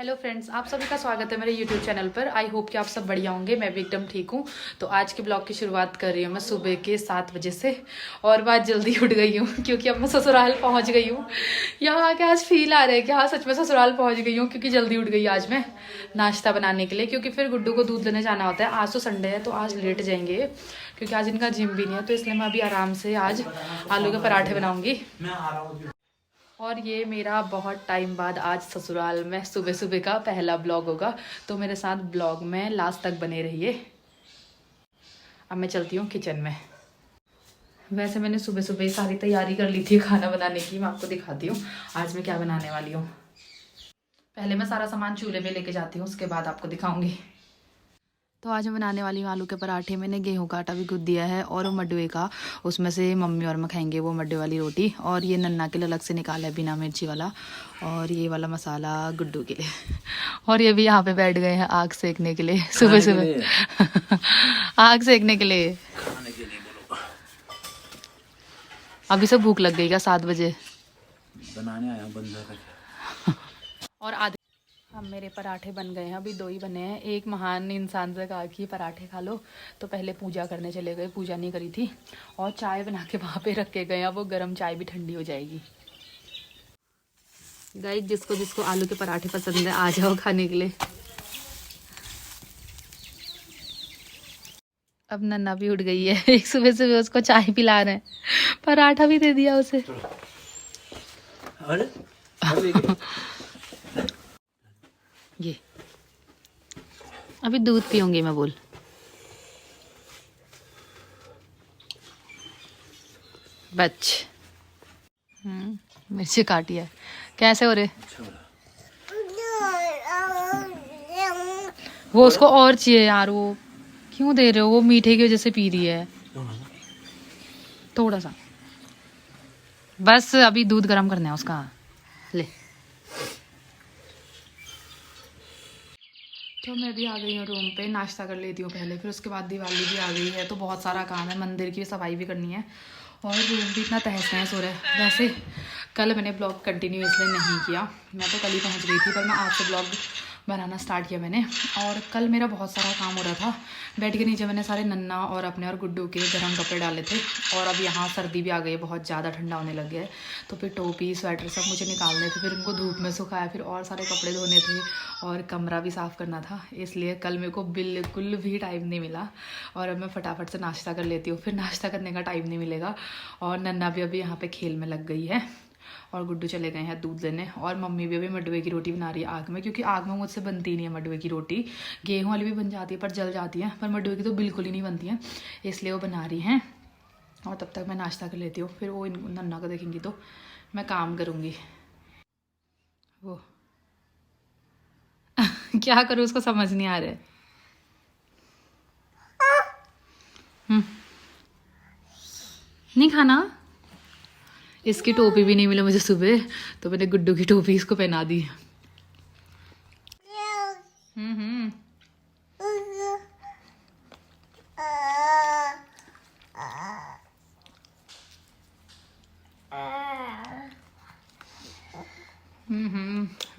Hello friends, आप सभी का स्वागत है मेरे यूट्यूब चैनल पर। आई होप कि आप सब बढ़िया होंगे। मैं भी एकदम ठीक हूँ। तो आज के ब्लॉग की शुरुआत कर रही हूँ मैं सुबह के 7 बजे से। और मैं जल्दी उठ गई हूँ क्योंकि अब मैं ससुराल पहुँच गई हूँ। यहाँ आके आज फील आ रहा है कि हाँ सच में ससुराल पहुँच गई हूँ, क्योंकि जल्दी उठ गई आज मैं नाश्ता बनाने के लिए, क्योंकि फिर गुड्डू को दूध लेने जाना होता है। आज तो संडे है तो आज लेट जाएंगे क्योंकि आज इनका जिम भी नहीं है, तो इसलिए मैं अभी आराम से आज आलू के पराठे बनाऊँगी। और ये मेरा बहुत टाइम बाद आज ससुराल में सुबह सुबह का पहला ब्लॉग होगा, तो मेरे साथ ब्लॉग में लास्ट तक बने रहिए। अब मैं चलती हूँ किचन में। वैसे मैंने सुबह सुबह ही सारी तैयारी कर ली थी खाना बनाने की। मैं आपको दिखाती हूँ आज मैं क्या बनाने वाली हूँ। पहले मैं सारा सामान चूल्हे पे लेके जाती हूँ, उसके बाद आपको दिखाऊंगी। तो आज मैं बनाने वाली हूँ आलू के पराठे। मैंने गेहूं का आटा भी गूंथ दिया है और मडवे का, उसमें से मम्मी और मैं खाएंगे वो मडवे वाली रोटी। और ये नन्ना के लिए अलग से निकाला है बिना मिर्ची वाला, और ये वाला मसाला गुड्डू के लिए। और ये भी यहाँ पे बैठ गए हैं आग सेकने के लिए सुबह सुबह आग सेकने के लिए। खाने के लिए बोलो। अभी से भूख लग गई क्या 7 बजे? बनाने आया हूँ बंदा का। और आधे अब मेरे पराठे बन गए हैं, अभी 2 ही बने हैं। एक महान इंसान से कहा कि पराठे खा लो, तो पहले पूजा करने चले गए, पूजा नहीं करी थी। और चाय बना के वहाँ पे रख के गए हैं, वो गर्म चाय भी ठंडी हो जाएगी। गाइस, जिसको जिसको आलू के पराठे पसंद है आ जाओ खाने के लिए। अब नन्ना भी उठ गई है एक सुबह सुबह उसको चाय पिला रहे हैं, पराठा भी दे दिया उसे। अरे ये अभी दूध पीऊंगी मैं, बोल। बच मिर्ची काटी है। कैसे हो रहे? वो उसको और चाहिए यार, वो क्यों दे रहे हो? वो मीठे की वजह से पी रही है थोड़ा सा। बस अभी दूध गर्म करना है उसका, ले। तो मैं भी आ गई हूँ रूम पे, नाश्ता कर लेती हूँ पहले, फिर उसके बाद दिवाली भी आ गई है तो बहुत सारा काम है, मंदिर की सफाई भी करनी है और रूम भी इतना तहस नहस हो रहा है। वैसे कल मैंने ब्लॉग कंटिन्यू इसलिए नहीं किया, मैं तो कल ही पहुँच गई थी, पर मैं आज से ब्लॉग बनाना स्टार्ट किया मैंने। और कल मेरा बहुत सारा काम हो रहा था। बेड के नीचे मैंने सारे नन्ना और अपने और गुड्डू के गर्म कपड़े डाले थे। और अब यहाँ सर्दी भी आ गई है, बहुत ज़्यादा ठंडा होने लग गया है, तो फिर टोपी स्वेटर सब मुझे निकालने थे, फिर उनको धूप में सुखाया, फिर और सारे कपड़े धोने थे और कमरा भी साफ़ करना था। इसलिए कल मेरे को बिल्कुल भी टाइम नहीं मिला। और अब मैं फटाफट से नाश्ता कर लेती हूँ, फिर नाश्ता करने का टाइम नहीं मिलेगा। और नन्ना भी अभी यहाँ पे खेल में लग गई है और गुड्डू चले गए हैं दूध लेने। और मम्मी भी अभी मडवे की रोटी बना रही है आग में, क्योंकि आग में मुझसे बनती नहीं है मडवे की रोटी। गेहूं वाली भी बन जाती है पर जल जाती है, पर मडवे की तो बिल्कुल ही नहीं बनती है, इसलिए वो बना रही हैं। और तब तक मैं नाश्ता कर लेती हूँ, फिर वो नन्ना को देखेंगी तो मैं काम करूँगी। वो क्या करूँ उसको समझ नहीं आ रहा है। नहीं खाना। इसकी टोपी भी नहीं मिली मुझे सुबह, तो मैंने गुड्डू की टोपी इसको पहना दी। हम्म।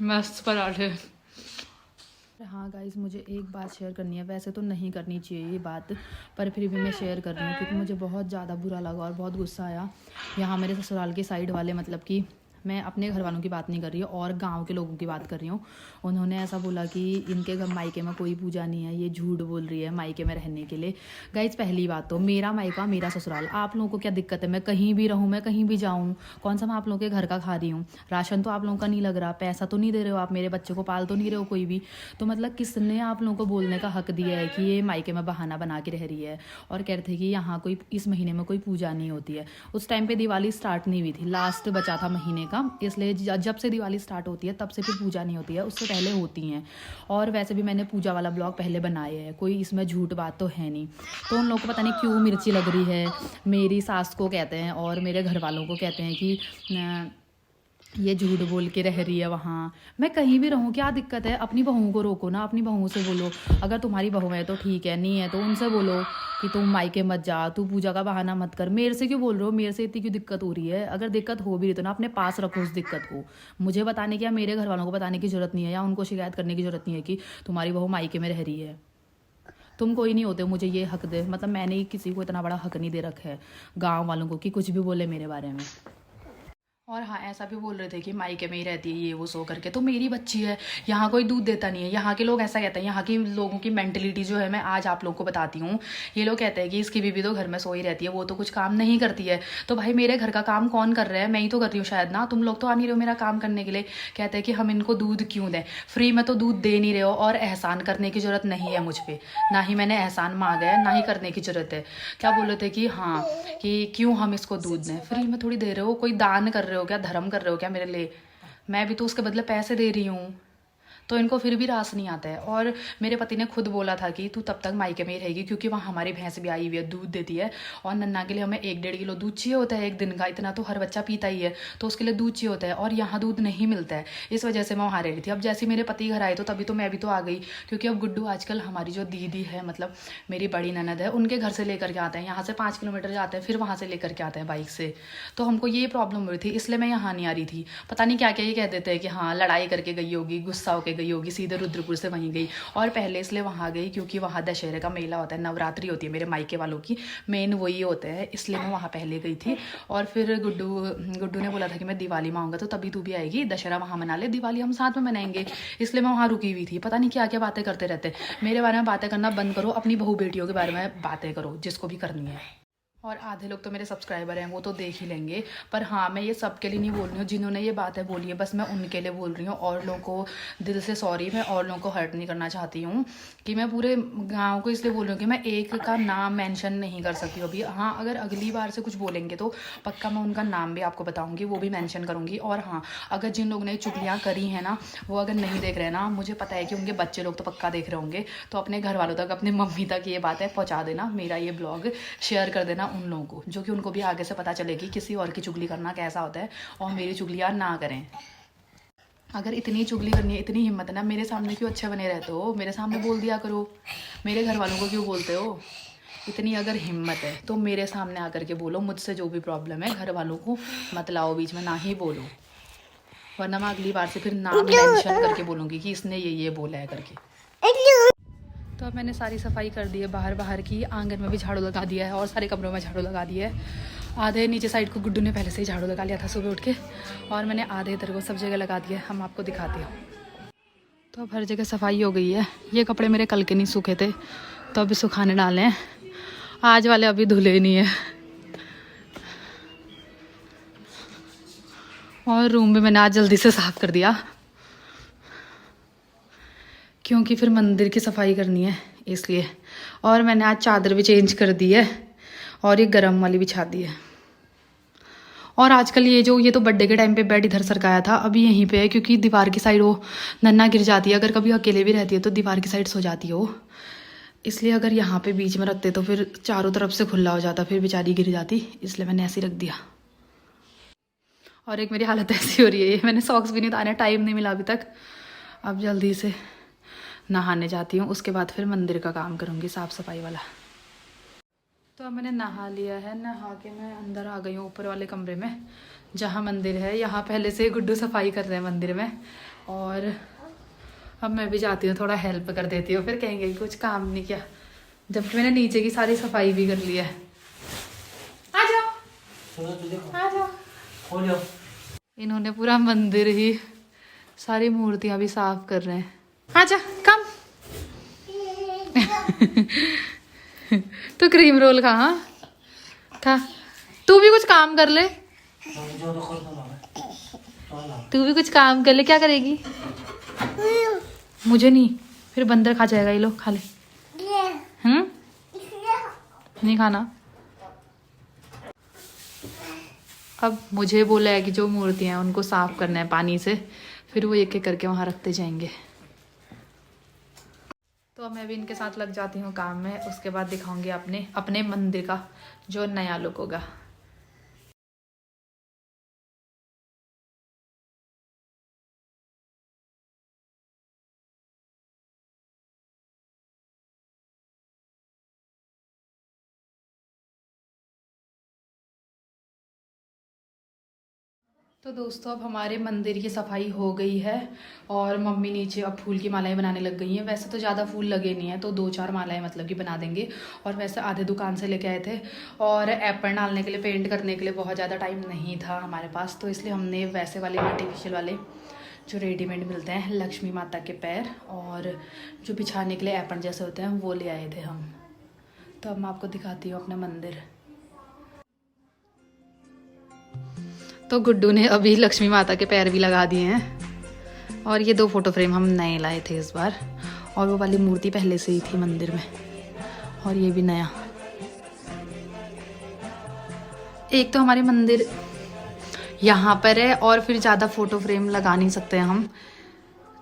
मस्त पराठे। हाँ गाइस, मुझे एक बात शेयर करनी है। वैसे तो नहीं करनी चाहिए ये बात, पर फिर भी मैं शेयर कर रही हूँ क्योंकि मुझे बहुत ज़्यादा बुरा लगा और बहुत गुस्सा आया। यहाँ मेरे ससुराल के साइड वाले, मतलब कि मैं अपने घर वालों की बात नहीं कर रही हूँ और गांव के लोगों की बात कर रही हूँ। उन्होंने ऐसा बोला कि इनके घर मायके में कोई पूजा नहीं है, ये झूठ बोल रही है मायके में रहने के लिए। गाइस, पहली बात तो मेरा मायका मेरा ससुराल। आप लोगों को क्या दिक्कत है? मैं कहीं भी रहूँ, मैं कहीं भी जाऊँ, कौन सा मैं आप लोगों के घर का खा रही हूँ? राशन तो आप लोगों का नहीं लग रहा, पैसा तो नहीं दे रहे हो आप, मेरे बच्चे को पाल तो नहीं रहे हो कोई भी। तो मतलब किसने आप लोगों को बोलने का हक दिया है कि ये मायके में बहाना बना के रह रही है? और कह रहे थे कि यहाँ कोई इस महीने में कोई पूजा नहीं होती है। उस टाइम पे दिवाली स्टार्ट नहीं हुई थी, लास्ट बचा था महीने का, इसलिए जब से दिवाली स्टार्ट होती है तब से फिर पूजा नहीं होती है, उससे पहले होती हैं। और वैसे भी मैंने पूजा वाला ब्लॉग पहले बनाए हैं, कोई इसमें झूठ बात तो है नहीं। तो उन लोगों को पता नहीं क्यों मिर्ची लग रही है। मेरी सास को कहते हैं और मेरे घर वालों को कहते हैं कि ये झूठ बोल के रह रही है वहाँ। मैं कहीं भी रहूँ, क्या दिक्कत है? अपनी बहू को रोको ना, अपनी बहू से बोलो। अगर तुम्हारी बहू है तो ठीक है, नहीं है तो उनसे बोलो कि तुम मायके मत जा, तू पूजा का बहाना मत कर। मेरे से क्यों बोल रहे हो? मेरे से इतनी क्यों दिक्कत हो रही है? अगर दिक्कत हो भी रही तो ना अपने पास रखो उस दिक्कत को। मुझे बताने की या मेरे घर वालों को बताने की ज़रूरत नहीं है, या उनको शिकायत करने की ज़रूरत नहीं है कि तुम्हारी बहू मायके में रह रही है। तुम कोई नहीं होते मुझे ये हक दे, मतलब मैंने ही किसी को इतना बड़ा हक नहीं दे रखा है गाँव वालों को कि कुछ भी बोले मेरे बारे में। और हाँ, ऐसा भी बोल रहे थे कि मायके में ही रहती है ये वो सो करके। तो मेरी बच्ची है, यहाँ कोई दूध देता नहीं है। यहाँ के लोग ऐसा कहते हैं, यहाँ की लोगों की मेंटलिटी जो है मैं आज आप लोगों को बताती हूँ। ये लोग कहते हैं कि इसकी बीवी तो घर में सोई रहती है, वो तो कुछ काम नहीं करती है। तो भाई मेरे घर का काम कौन कर रहा है? मैं ही तो कर रही हूँ शायद ना। तुम लोग तो आ नहीं रहे हो मेरा काम करने के लिए। कहते हैं कि हम इनको दूध क्यों दें, फ्री में तो दूध दे नहीं रहे हो, और एहसान करने की ज़रूरत नहीं है मुझ पर। ना ही मैंने एहसान मांगा है, ना ही करने की ज़रूरत है। क्या बोल रहे थे कि हाँ, कि क्यों हम इसको दूध दें? फ्री में थोड़ी दे रहे हो, कोई दान कर रहे हो क्या, धर्म कर रहे हो क्या मेरे लिए? मैं भी तो उसके बदले पैसे दे रही हूँ। तो इनको फिर भी रास नहीं आता है। और मेरे पति ने खुद बोला था कि तू तब तक मायके में ही रहेगी, क्योंकि वहाँ हमारी भैंस भी आई हुई है, दूध देती है। और नन्ना के लिए हमें 1-1.5 किलो दूध चाहिए होता है एक दिन का। इतना तो हर बच्चा पीता ही है, तो उसके लिए दूध चाहिए होता है, और यहाँ दूध नहीं मिलता है। इस वजह से मैं वहाँ रह रही थी। अब जैसे मेरे पति घर आए तो तभी तो मैं भी तो आ गई, क्योंकि अब गुड्डू आजकल हमारी जो दीदी है, मतलब मेरी बड़ी ननद है, उनके घर से लेकर के आते हैं। यहाँ से 5 किलोमीटर जाते हैं, फिर वहाँ से लेकर के आते हैं बाइक से। तो हमको ये प्रॉब्लम हो रही थी, इसलिए मैं यहाँ नहीं आ रही थी। पता नहीं क्या क्या ये कह देते हैं कि हाँ लड़ाई करके गई होगी, गुस्सा होकर गई होगी, सीधे रुद्रपुर से वहीं गई। और पहले इसलिए वहाँ गई क्योंकि वहाँ दशहरे का मेला होता है, नवरात्रि होती है मेरे मायके वालों की, मेन वही होता है, इसलिए मैं वहाँ पहले गई थी। और फिर गुड्डू ने बोला था कि मैं दिवाली में आऊँगा तो तभी तू भी आएगी, दशहरा वहाँ मना ले, दिवाली हम साथ में मनाएंगे। इसलिए मैं वहाँ रुकी हुई थी। पता नहीं क्या क्या बातें करते रहते। मेरे बारे में बातें करना बंद करो, अपनी बहू बेटियों के बारे में बातें करो जिसको भी करनी है। और आधे लोग तो मेरे सब्सक्राइबर हैं, वो तो देख ही लेंगे। पर हाँ, मैं ये सबके लिए नहीं बोल रही हूँ जिन्होंने ये बातें बोली है, बस मैं उनके लिए बोल रही हूँ। और लोगों को दिल से सॉरी, मैं और लोगों को हर्ट नहीं करना चाहती हूँ। कि मैं पूरे गांव को इसलिए बोल रही हूँ कि मैं एक का नाम मेंशन नहीं कर सकती हूँ अभी। हाँ, अगर अगली बार से कुछ बोलेंगे तो पक्का मैं उनका नाम भी आपको बताऊँगी, वो भी मेंशन करूँगी। और हाँ, अगर जिन लोगों ने चुगलियाँ करी हैं ना, वो अगर नहीं देख रहे हैं ना, मुझे पता है कि उनके बच्चे लोग तो पक्का देख रहे होंगे। तो अपने घर वालों तक, अपनी मम्मी तक ये बातें पहुँचा देना, मेरा ये ब्लॉग शेयर कर देना उन लोगों को, जो कि उनको भी आगे से पता चलेगी किसी और की चुगली करना कैसा होता है, और मेरी चुगलियाँ ना करें। अगर इतनी चुगली करनी है, इतनी हिम्मत है ना, मेरे सामने क्यों अच्छे बने रहते हो? मेरे सामने बोल दिया करो। मेरे घर वालों को क्यों बोलते हो? इतनी अगर हिम्मत है तो मेरे सामने आकर के बोलो, मुझसे जो भी प्रॉब्लम है। घर वालों को मत लाओ बीच में, ना ही बोलो, वरना मैं अगली बार से फिर नाम मेंशन करके बोलूँगी कि इसने ये बोला है करके। तो अब मैंने सारी सफाई कर दी है, बाहर की, आंगन में भी झाड़ू लगा दिया है, और सारे कमरों में झाड़ू लगा दिया है। आधे नीचे साइड को गुड्डू ने पहले से ही झाड़ू लगा लिया था सुबह उठ के, और मैंने आधे इधर को सब जगह लगा दिया है। हम आपको दिखाते हैं। तो अब हर जगह सफाई हो गई है। ये कपड़े मेरे कल के नहीं सूखे थे, तो अभी सुखाने डाले हैं। आज वाले अभी धुले नहीं है। और रूम भी मैंने आज जल्दी से साफ कर दिया, क्योंकि फिर मंदिर की सफाई करनी है इसलिए। और मैंने आज चादर भी चेंज कर दी है, और ये गरम वाली बिछा दी है। और आजकल ये तो बर्थडे के टाइम पे बेड इधर सरकाया था, अभी यहीं पे है, क्योंकि दीवार की साइड वो नन्ना गिर जाती है। अगर कभी अकेले भी रहती है तो दीवार की साइड सो जाती है वो, इसलिए अगर यहाँ पे बीच में रखते तो फिर चारों तरफ से खुला हो जाता, फिर बेचारी गिर जाती, इसलिए मैंने ऐसे ही रख दिया। और एक मेरी हालत ऐसी हो रही है, मैंने सॉक्स भी नहीं उतारे, टाइम नहीं मिला अभी तक। अब जल्दी से नहाने जाती हूँ, उसके बाद फिर मंदिर का काम करूँगी, साफ़ सफाई वाला। तो अब मैंने नहा लिया है, नहा के मैं अंदर आ गई हूँ ऊपर वाले कमरे में जहाँ मंदिर है। यहाँ पहले से गुड्डू सफाई कर रहे हैं मंदिर में, और अब मैं भी जाती हूँ, थोड़ा हेल्प कर देती हूँ। फिर कहेंगे कि कुछ काम नहीं किया, जबकि मैंने नीचे की सारी सफाई भी कर ली है। आ जाओ, आ जाओ। इन्होंने पूरा मंदिर ही, सारी मूर्तियाँ भी साफ कर रहे हैं। आजा कम। तो क्रीम रोल खा, हाँ खा। तू भी कुछ काम कर ले, तू भी कुछ काम कर ले। क्या करेगी? मुझे नहीं, फिर बंदर खा जाएगा। ये लो खा ले। नहीं खाना। अब मुझे बोला है कि जो मूर्तियाँ हैं उनको साफ करना है पानी से, फिर वो एक एक करके वहाँ रखते जाएंगे। तो अब मैं भी इनके साथ लग जाती हूँ काम में, उसके बाद दिखाऊंगी अपने मंदिर का जो नया लुक होगा। तो दोस्तों अब हमारे मंदिर की सफाई हो गई है और मम्मी नीचे अब फूल की मालाएं बनाने लग गई हैं। वैसे तो ज़्यादा फूल लगे नहीं हैं, तो 2-4 मालाएं मतलब कि बना देंगे। और वैसे आधे दुकान से लेके आए थे और एप्पल डालने के लिए, पेंट करने के लिए बहुत ज़्यादा टाइम नहीं था हमारे पास, तो इसलिए हमने वैसे वाले आर्टिफिशियल वाले जो रेडीमेड मिलते हैं, लक्ष्मी माता के पैर और जो बिछाने के लिए एप्पल जैसे होते हैं, वो ले आए थे हम। तो अब मैं आपको दिखाती हूँ अपना मंदिर। तो गुड्डू ने अभी लक्ष्मी माता के पैर भी लगा दिए हैं और ये 2 फोटो फ्रेम हम नए लाए थे इस बार, और वो वाली मूर्ति पहले से ही थी मंदिर में, और ये भी नया। एक तो हमारे मंदिर यहाँ पर है और फिर ज़्यादा फ़ोटो फ्रेम लगा नहीं सकते हम,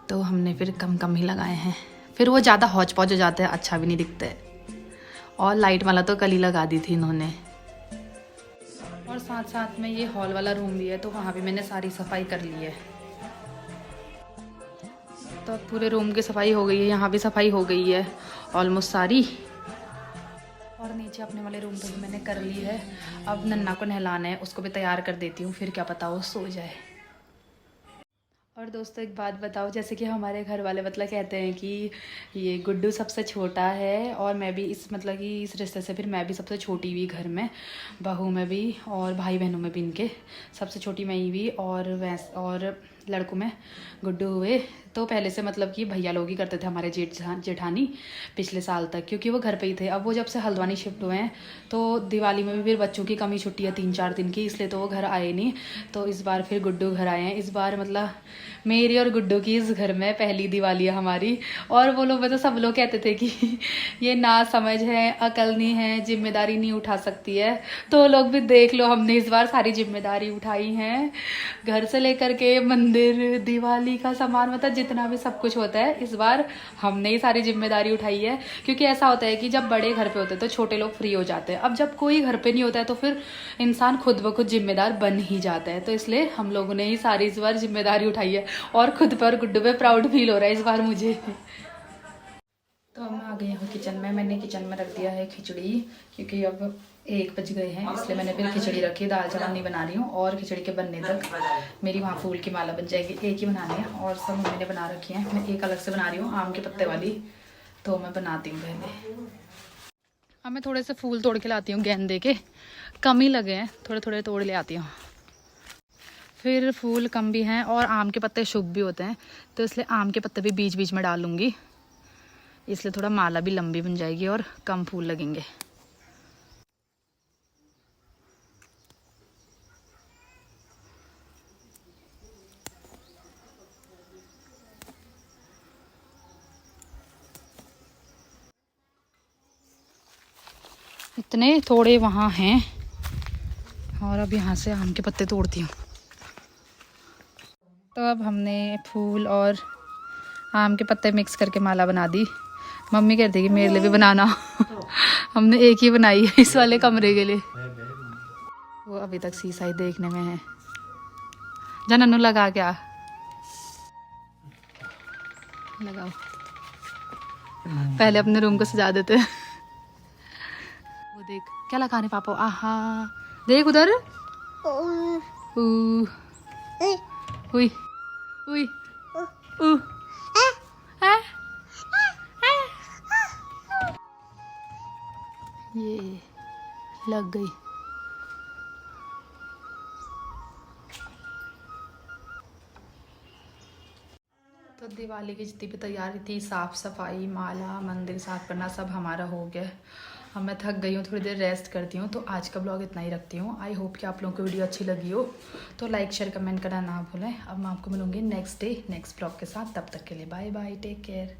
तो हमने फिर कम कम ही लगाए हैं। फिर वो ज़्यादा हौच पौच हो जाते हैं, अच्छा भी नहीं दिखते। और लाइट वाला तो कल ही लगा दी थी इन्होंने। और साथ साथ में ये हॉल वाला रूम भी है, तो वहाँ भी मैंने सारी सफाई कर ली है। तो अब पूरे रूम की सफाई हो गई है, यहाँ भी सफाई हो गई है ऑलमोस्ट सारी। और नीचे अपने वाले रूम तो भी मैंने कर ली है। अब नन्ना को नहलाना है, उसको भी तैयार कर देती हूँ, फिर क्या पता वो सो जाए। और दोस्तों एक बात बताओ, जैसे कि हमारे घर वाले मतलब कहते हैं कि ये गुड्डू सबसे छोटा है, और मैं भी इस मतलब कि इस रिश्ते से फिर मैं भी सबसे छोटी हुई घर में, बहू में भी और भाई बहनों में भी इनके सबसे छोटी मैं ही हुई। और लड़कों में गुड्डू हुए। तो पहले से मतलब कि भैया लोग ही करते थे हमारे जेठानी पिछले साल तक, क्योंकि वो घर पे ही थे। अब वो जब से हल्द्वानी शिफ्ट हुए हैं तो दिवाली में भी फिर बच्चों की कमी छुट्टी है 3-4 दिन की, इसलिए तो वो घर आए नहीं। तो इस बार फिर गुड्डू घर आए हैं। इस बार मतलब मेरी और गुड्डू की इस घर में पहली दिवाली है हमारी। और वो लोग मतलब सब लोग कहते थे कि ये ना समझ है, अकल नहीं है, जिम्मेदारी नहीं उठा सकती है। तो लोग भी देख लो, हमने इस बार सारी जिम्मेदारी उठाई है, घर से लेकर के मंदिर, दिवाली का सामान, मतलब जितना भी सब कुछ होता है इस बार हमने ही सारी जिम्मेदारी उठाई है। क्योंकि ऐसा होता है कि जब बड़े घर पे होते हैं तो छोटे लोग फ्री हो जाते हैं। अब जब कोई घर पे नहीं होता है तो फिर इंसान खुद ब खुद जिम्मेदार बन ही जाता है। तो इसलिए हम लोगों ने ही सारी इस बार जिम्मेदारी उठाई है, और खुद पर गुड्डू पे प्राउड फील हो रहा है इस बार मुझे। तो अब मैं आ गई हूँ किचन में। मैंने किचन में रख दिया है खिचड़ी, क्योंकि अब 1 बज गए हैं, इसलिए मैंने फिर खिचड़ी रखी। दाल चावल नहीं बना रही हूँ, और खिचड़ी के बनने तक मेरी वहाँ फूल की माला बन जाएगी। एक ही बनानी है, और सब मम्मी ने बना रखी है। मैं एक अलग से बना रही हूँ, आम के पत्ते वाली, तो मैं बनाती हूँ पहले। अब मैं थोड़े से फूल तोड़ के लाती हूँ, गेंदे के कम ही लगे हैं, थोड़े थोड़े तोड़ ले आती हूँ। फिर फूल कम भी हैं और आम के पत्ते शुभ भी होते हैं, तो इसलिए आम के पत्ते भी बीच बीच में डाल लूँगी, इसलिए थोड़ा माला भी लंबी बन जाएगी और कम फूल लगेंगे। इतने थोड़े वहाँ हैं, और अब यहाँ से आम के पत्ते तोड़ती हूँ। तो अब हमने फूल और आम के पत्ते मिक्स करके माला बना दी। मम्मी कहती कि मेरे लिए भी बनाना। हमने एक ही बनाई है इस वाले कमरे के लिए। वो अभी तक शीशा ही देखने में है। जननू लगा क्या लगाओ, पहले अपने रूम को सजा देते हैं। वो देख क्या लगा रहे पापा, आहा देख उधर, हुई हुई ये लग गई। तो दिवाली की जितनी भी तैयारी थी, साफ सफाई, माला, मंदिर साफ करना, सब हमारा हो गया। अब मैं थक गई हूँ, थोड़ी देर रेस्ट करती हूँ। तो आज का ब्लॉग इतना ही रखती हूँ। आई होप कि आप लोगों को वीडियो अच्छी लगी हो, तो लाइक शेयर कमेंट करना ना भूलें। अब मैं आपको मिलूंगी नेक्स्ट डे नेक्स्ट ब्लॉग के साथ। तब तक के लिए बाय बाय, टेक केयर।